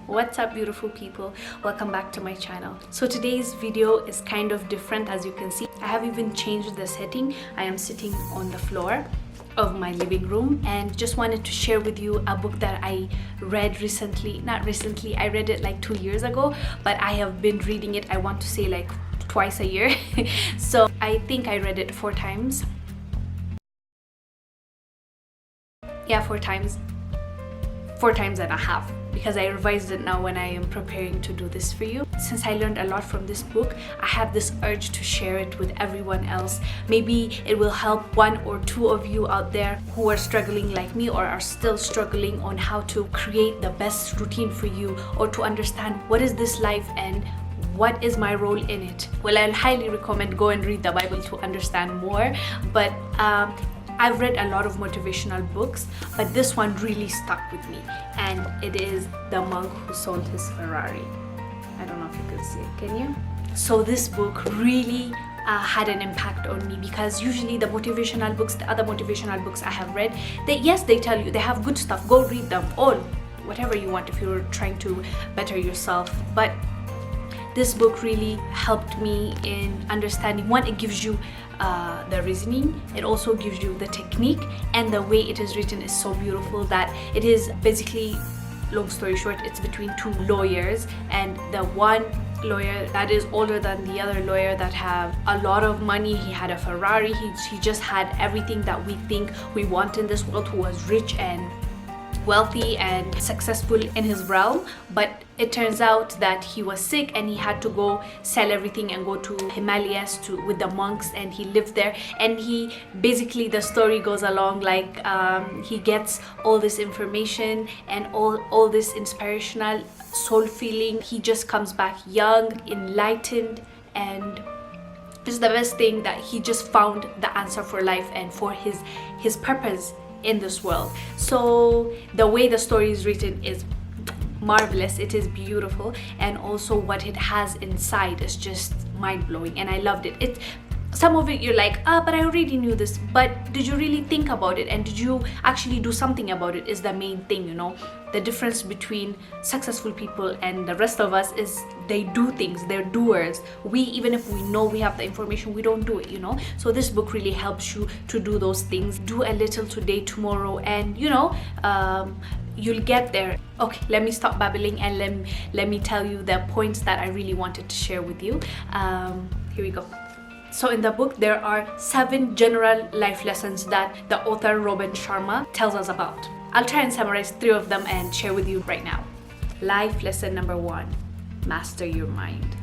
What's up, beautiful people? Welcome back to my channel. So today's video is kind of different. As you can see, I have even changed the setting. I am sitting on the floor of my living room and just wanted to share with you a book that I read recently. Not recently, I read it like 2 years ago, but I have been reading it, I want to say like twice a year. So I think I read it 4 times. Yeah, 4 times. 4 times and a half, because I revised it now when I am preparing to do this for you. Since I learned a lot from this book, I have this urge to share it with everyone else. Maybe it will help 1 or 2 of you out there who are struggling like me or are still struggling on how to create the best routine for you, or to understand what is this life and what is my role in it. Well, I'll highly recommend go and read the Bible to understand more, but I've read a lot of motivational books, but this one really stuck with me, and it is The Monk Who Sold His Ferrari. I don't know if you can see it, can you? So this book really had an impact on me, because usually the motivational books, the other motivational books I have read, they tell you they have good stuff, go read them all, whatever you want if you're trying to better yourself. But this book really helped me in understanding. One, it gives you the reasoning, it also gives you the technique, and the way it is written is so beautiful that it is basically, long story short, it's between 2 lawyers, and the one lawyer that is older than the other lawyer that have a lot of money, he had a Ferrari, he just had everything that we think we want in this world, who was rich and wealthy and successful in his realm. But it turns out that he was sick and he had to go sell everything and go to Himalayas with the monks, and he lived there. And he basically, the story goes along like he gets all this information and all this inspirational soul feeling. He just comes back young, enlightened, and it's the best thing that he just found the answer for life and for his purpose in this world. So the way the story is written is marvelous, it is beautiful, and also what it has inside is just mind-blowing, and I loved it. Some of it you're like, but I already knew this, but did you really think about it, and did you actually do something about it, is the main thing, you know. The difference between successful people and the rest of us is they do things, they're doers. We, even if we know we have the information, we don't do it, you know. So this book really helps you to do those things. Do a little today, tomorrow, and you know, you'll get there. Okay, let me stop babbling and let me tell you the points that I really wanted to share with you. Here we go. So in the book, there are 7 general life lessons that the author Robin Sharma tells us about. I'll try and summarize 3 of them and share with you right now. Life lesson number 1, master your mind.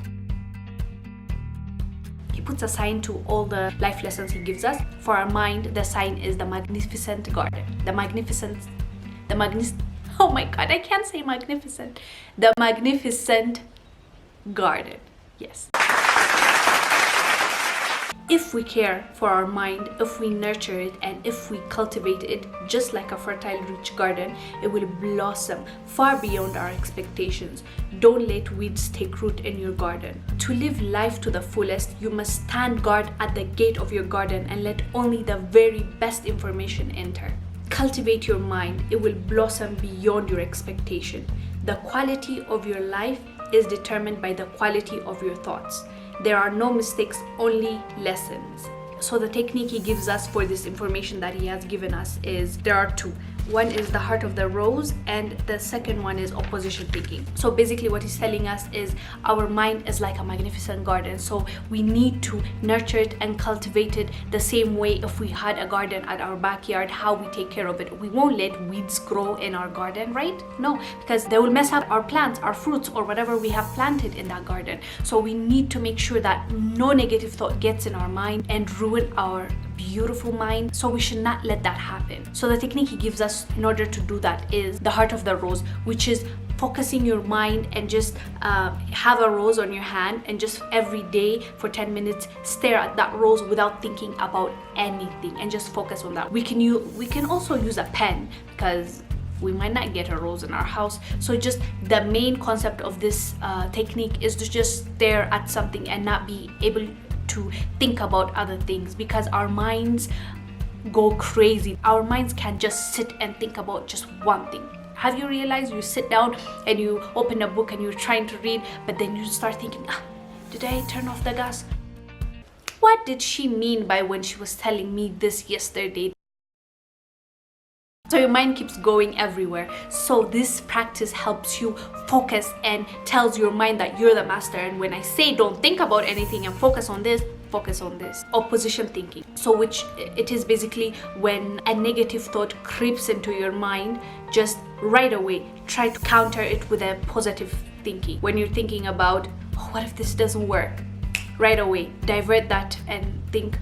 He puts a sign to all the life lessons he gives us. For our mind, the sign is the magnificent garden. Oh my god, I can't say magnificent. The magnificent garden. Yes. If we care for our mind, if we nurture it, and if we cultivate it just like a fertile, rich garden, it will blossom far beyond our expectations. Don't let weeds take root in your garden. To live life to the fullest, you must stand guard at the gate of your garden and let only the very best information enter. Cultivate your mind, it will blossom beyond your expectation. The quality of your life is determined by the quality of your thoughts. There are no mistakes, only lessons. So the technique he gives us for this information that he has given us is, there are 2. One is the heart of the rose, and the second one is opposition thinking. So basically what he's telling us is our mind is like a magnificent garden, so we need to nurture it and cultivate it the same way if we had a garden at our backyard, how we take care of it. We won't let weeds grow in our garden, right? No, because they will mess up our plants, our fruits, or whatever we have planted in that garden. So we need to make sure that no negative thought gets in our mind and ruin our beautiful mind. So we should not let that happen. So the technique he gives us in order to do that is the heart of the rose, which is focusing your mind and just have a rose on your hand, and just every day for 10 minutes stare at that rose without thinking about anything, and just focus on that. We can also use a pen, because we might not get a rose in our house. So just the main concept of this technique is to just stare at something and not be able to think about other things, because our minds go crazy. Our minds can't just sit and think about just one thing. Have you realized you sit down and you open a book and you're trying to read, but then you start thinking, did I turn off the gas? What did she mean by when she was telling me this yesterday? So your mind keeps going everywhere. So this practice helps you focus and tells your mind that you're the master. And when I say don't think about anything and focus on this, focus on this. Opposition thinking. So which it is basically when a negative thought creeps into your mind, just right away try to counter it with a positive thinking. When you're thinking about, what if this doesn't work? Right away divert that and think,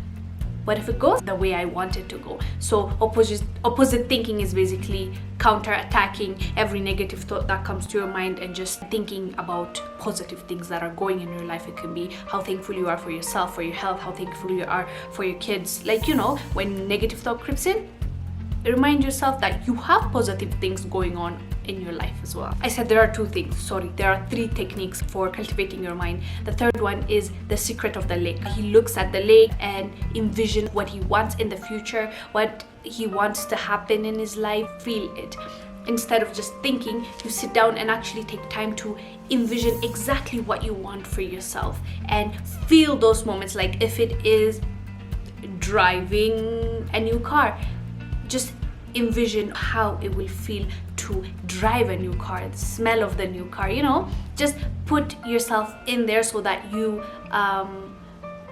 what if it goes the way I want it to go? So opposite thinking is basically counter-attacking every negative thought that comes to your mind and just thinking about positive things that are going in your life. It can be how thankful you are for yourself, for your health, how thankful you are for your kids. Like, when negative thought creeps in, remind yourself that you have positive things going on in your life as well. I said there are there are 3 techniques for cultivating your mind. The third one is the secret of the lake. He looks at the lake and envision what he wants in the future, what he wants to happen in his life, feel it. Instead of just thinking, you sit down and actually take time to envision exactly what you want for yourself and feel those moments. Like if it is driving a new car, just envision how it will feel to drive a new car, the smell of the new car, just put yourself in there so that you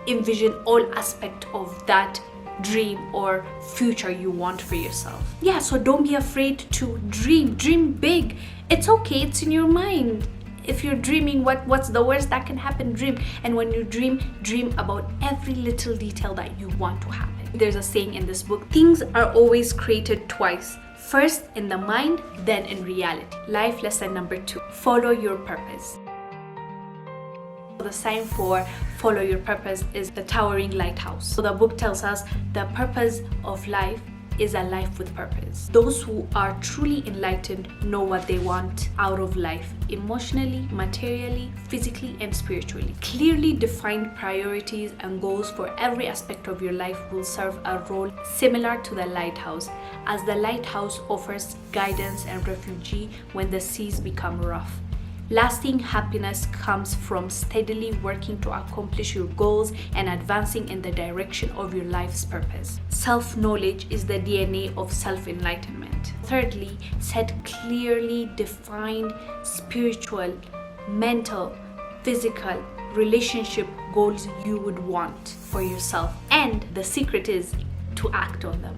envision all aspect of that dream or future you want for yourself. So don't be afraid to dream big. It's okay, it's in your mind. If you're dreaming, what's the worst that can happen? Dream. And when you dream about every little detail that you want to happen. There's a saying in this book, things are always created twice. First in the mind, then in reality. Life lesson number 2, follow your purpose. The sign for follow your purpose is the towering lighthouse. So the book tells us the purpose of life is a life with purpose. Those who are truly enlightened know what they want out of life, emotionally, materially, physically, and spiritually. Clearly defined priorities and goals for every aspect of your life will serve a role similar to the lighthouse, as the lighthouse offers guidance and refuge when the seas become rough. Lasting happiness comes from steadily working to accomplish your goals and advancing in the direction of your life's purpose. Self-knowledge is the DNA of self-enlightenment. Thirdly, set clearly defined spiritual, mental, physical, relationship goals you would want for yourself. And the secret is to act on them.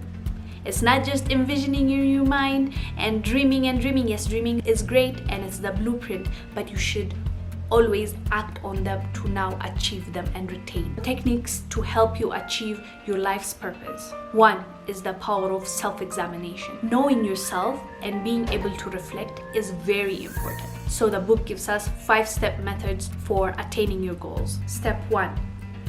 It's not just envisioning in your mind and dreaming. Yes, dreaming is great and it's the blueprint, but you should always act on them to now achieve them and retain. Techniques to help you achieve your life's purpose. 1 is the power of self-examination. Knowing yourself and being able to reflect is very important. So the book gives us 5-step methods for attaining your goals. Step 1,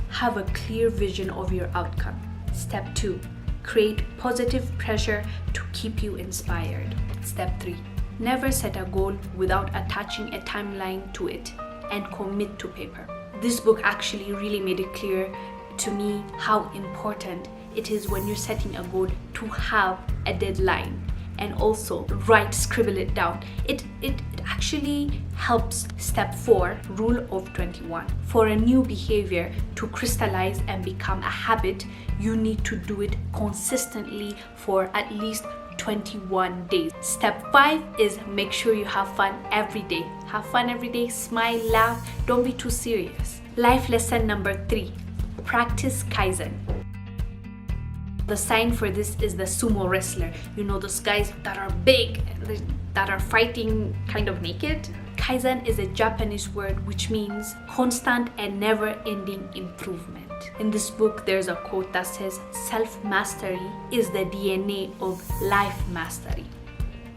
have a clear vision of your outcome. Step 2, create positive pressure to keep you inspired. Step 3, never set a goal without attaching a timeline to it and commit to paper. This book actually really made it clear to me how important it is when you're setting a goal to have a deadline and also scribble it down. It actually helps. Step 4, rule of 21. For a new behavior to crystallize and become a habit, you need to do it consistently for at least 21 days. Step 5 is make sure you have fun every day. Have fun every day, smile, laugh, don't be too serious. Life lesson number 3, practice Kaizen. The sign for this is the sumo wrestler. Those guys that are big, that are fighting kind of naked. Kaizen is a Japanese word which means constant and never-ending improvement. In this book, there's a quote that says, self-mastery is the DNA of life mastery.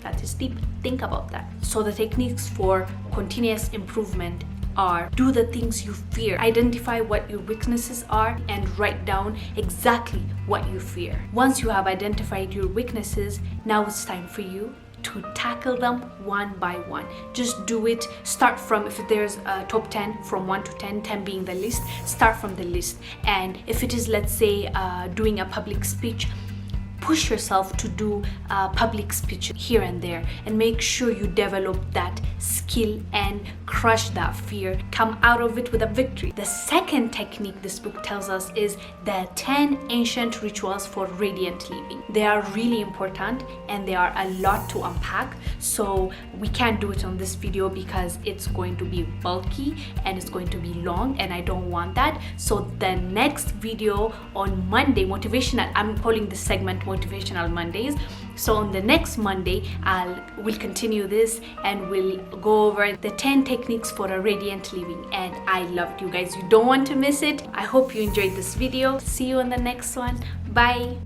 That is deep. Think about that. So the techniques for continuous improvement are: do the things you fear, identify what your weaknesses are, and write down exactly what you fear. Once you have identified your weaknesses, now it's time for you to tackle them one by one. Just do it. Start from, if there's a top 10 from 1 to 10, 10 being the list, start from the list. And if it is, let's say, doing a public speech, push yourself to do public speech here and there, and make sure you develop that skill and crush that fear. Come out of it with a victory. The second technique this book tells us is the 10 ancient rituals for radiant living. They are really important and they are a lot to unpack, so we can't do it on this video because it's going to be bulky and it's going to be long, and I don't want that. So the next video on Monday, I'm calling this segment Motivational Mondays. So on the next Monday, we'll continue this and we'll go over the 10 techniques for a radiant living. And I loved you guys. You don't want to miss it. I hope you enjoyed this video. See you on the next one. Bye.